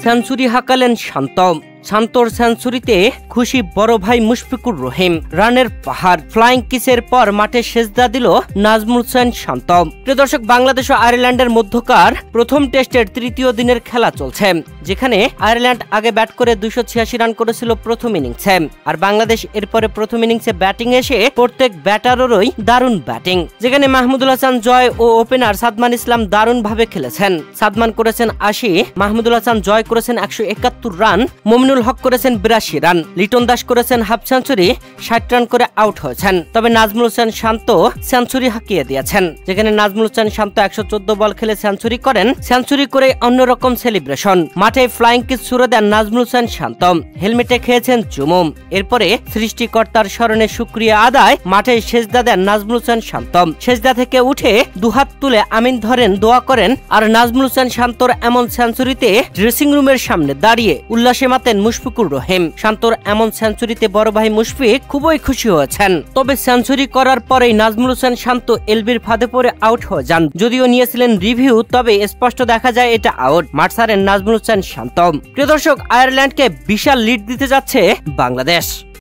Century হাঁকালেন শান্ত। শান্তর সেঞ্চুরিতে খুশি বড় ভাই মুশফিকুর রহিম। রানের পাহাড়, ফ্লাইং কিসের পর মাঠে সেজদা দিল নাজমুল হোসেন শান্ত। প্রিয় দর্শক, বাংলাদেশ ও আয়ারল্যান্ডের মধ্যকার প্রথম টেস্টের তৃতীয় দিনের খেলা চলছে, যেখানে আয়ারল্যান্ড আগে ব্যাট করে 286 রান করেছিল প্রথম ইনিংসে। আর বাংলাদেশ এরপরে প্রথম ইনিংসে ব্যাটিং এসে প্রত্যেক ব্যাটারেরই দারুণ ব্যাটিং, যেখানে মাহমুদুল হাসান জয় ও ওপেনার সাদমান ইসলাম দারুণ ভাবে খেলেছেন। সাদমান করেছেন 80, মাহমুদুল হাসান জয় করেছেন 171 রান, মুমিনুল হক করেছেন 82 রান, লিটন দাস করেছেন হাফ সেঞ্চুরি, 60 রান করে আউট হয়েছেন। তবে নাজমুল হোসেন শান্ত সেঞ্চুরি হাঁকিয়ে দিয়েছেন, যেখানে নাজমুল হোসেন শান্ত 114 বল খেলে সেঞ্চুরি করেন। সেঞ্চুরি করে অন্যরকম সেলিব্রেশন, মাঠে ফ্লাইং কিস ছুড়ে দেন নাজমুল হোসেন শান্ত, হেলমেটে খেয়েছেন চুমুম। এরপরে সৃষ্টিকর্তার স্মরণে শুকরিয়া আদায়, মাঠে সেজদা দেন নাজমুল হোসেন শান্ত। সেজদা থেকে উঠে দুহাত তুলে আমিন ধরেন, দোয়া করেন। আর নাজমুল হোসেন শান্তর এমন সেঞ্চুরিতে ড্রেসিং রুমের সামনে দাঁড়িয়ে উল্লাসে মাতেন মুশফিকুর রহিম। শান্তর এমন সেঞ্চুরিতে বড় ভাই মুশফিক খুবই খুশি হয়েছেন। তবে সেঞ্চুরি করার পরেই নাজমুল হোসেন শান্ত এলবির ফাঁদে পড়ে আউট হয়ে যান। যদিও নিয়েছিলেন রিভিউ, তবে স্পষ্ট দেখা যায় এটা আউট। মাঠ ছাড়েন নাজমুল হোসেন শান্ত। প্রিয় দর্শক, আয়ারল্যান্ডকে বিশাল লিড দিতে যাচ্ছে বাংলাদেশ।